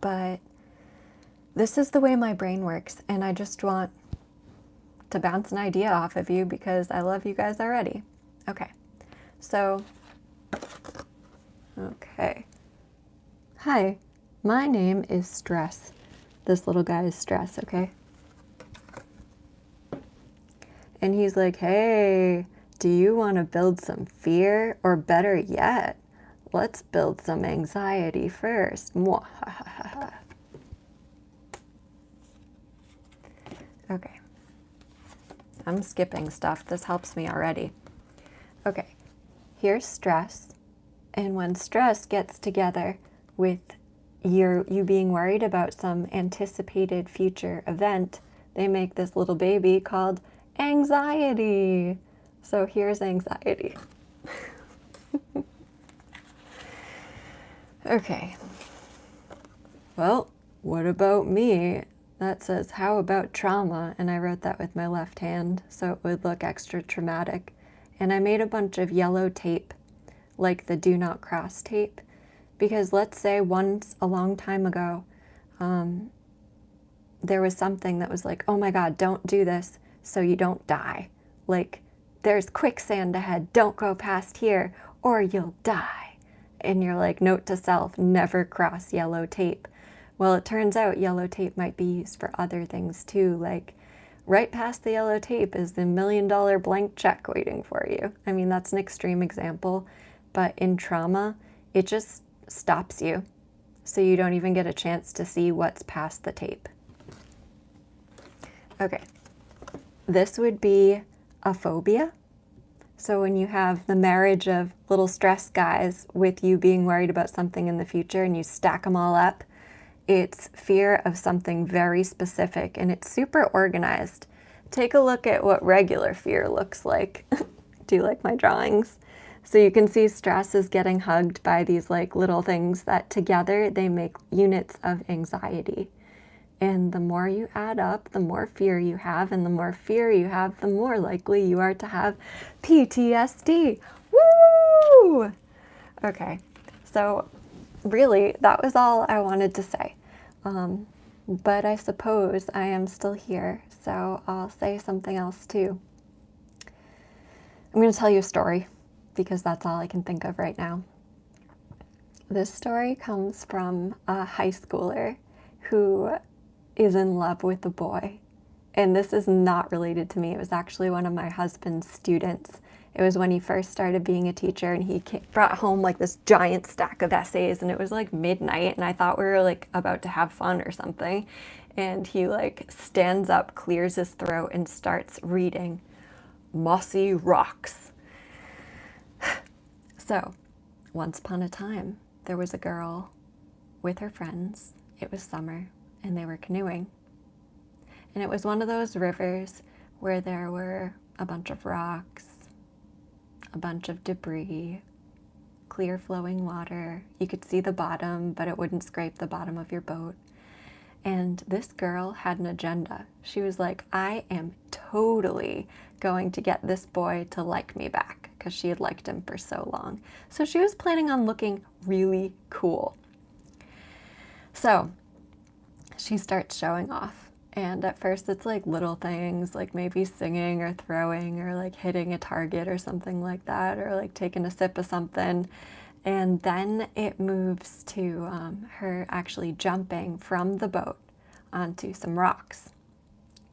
but this is the way my brain works, and I just want to bounce an idea off of you because I love you guys already. Okay, so, okay. Hi, my name is Stress. This little guy is Stress, okay? And he's like, hey, do you want to build some fear? Or better yet, let's build some anxiety first. Mwahaha. Okay. I'm skipping stuff. This helps me already. Okay. Here's Stress. And when Stress gets together with you being worried about some anticipated future event, they make this little baby called anxiety. So here's anxiety. Okay. Well, what about me? That says, how about trauma? And I wrote that with my left hand so it would look extra traumatic. And I made a bunch of yellow tape, like the do not cross tape. Because let's say once a long time ago, there was something that was like, oh my God, don't do this so you don't die. Like, there's quicksand ahead, don't go past here or you'll die. And you're like, note to self, never cross yellow tape. Well, it turns out yellow tape might be used for other things too, like right past the yellow tape is the $1 million blank check waiting for you. I mean, that's an extreme example, but in trauma, it just stops you. So you don't even get a chance to see what's past the tape. Okay, this would be a phobia. So when you have the marriage of little stress guys with you being worried about something in the future and you stack them all up, it's fear of something very specific and it's super organized. Take a look at what regular fear looks like. Do you like my drawings? So you can see stress is getting hugged by these like little things that together they make units of anxiety. And the more you add up, the more fear you have, and the more fear you have, the more likely you are to have PTSD. Woo! Okay, so really, that was all I wanted to say. But I suppose I am still here, so I'll say something else too. I'm going to tell you a story, because that's all I can think of right now. This story comes from a high schooler who is in love with a boy. And this is not related to me. It was actually one of my husband's students. It was when he first started being a teacher, and he brought home like this giant stack of essays, and it was like midnight, and I thought we were like about to have fun or something. And he like stands up, clears his throat, and starts reading Mossy Rocks. So, once upon a time, there was a girl with her friends. It was summer, and they were canoeing. And it was one of those rivers where there were a bunch of rocks, a bunch of debris, clear flowing water. You could see the bottom, but it wouldn't scrape the bottom of your boat. And this girl had an agenda. She was like, I am totally going to get this boy to like me back, because she had liked him for so long. So she was planning on looking really cool. So she starts showing off. And at first it's like little things, like maybe singing or throwing or like hitting a target or something like that, or like taking a sip of something. And then it moves to her actually jumping from the boat onto some rocks.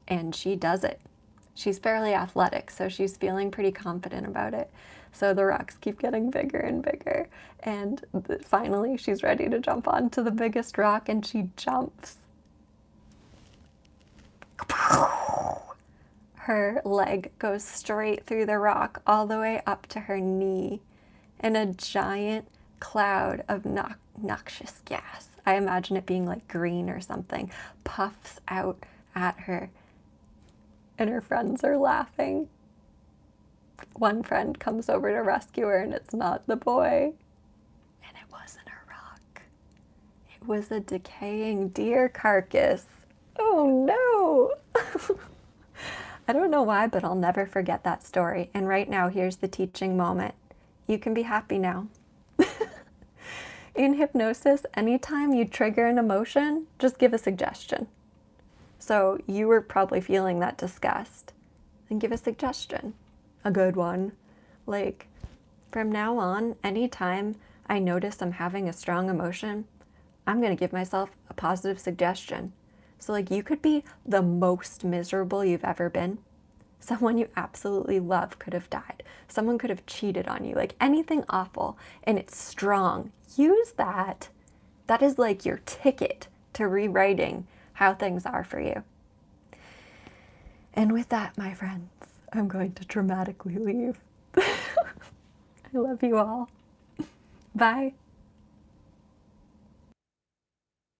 And she does it. She's fairly athletic, so she's feeling pretty confident about it. So the rocks keep getting bigger and bigger. And finally she's ready to jump onto the biggest rock, and she jumps. Her leg goes straight through the rock all the way up to her knee, and a giant cloud of noxious gas, I imagine it being like green or something, puffs out at her, and her friends are laughing. One friend comes over to rescue her, and it's not the boy, and it wasn't a rock. It was a decaying deer carcass. Oh no! I don't know why, but I'll never forget that story. And right now, here's the teaching moment. You can be happy now. In hypnosis, anytime you trigger an emotion, just give a suggestion. So you were probably feeling that disgust, and give a suggestion, a good one. Like, from now on, anytime I notice I'm having a strong emotion, I'm going to give myself a positive suggestion. So, like, you could be the most miserable you've ever been. Someone you absolutely love could have died. Someone could have cheated on you, like anything awful, and it's strong. Use that. That is like your ticket to rewriting how things are for you. And with that, my friends, I'm going to dramatically leave. I love you all. Bye.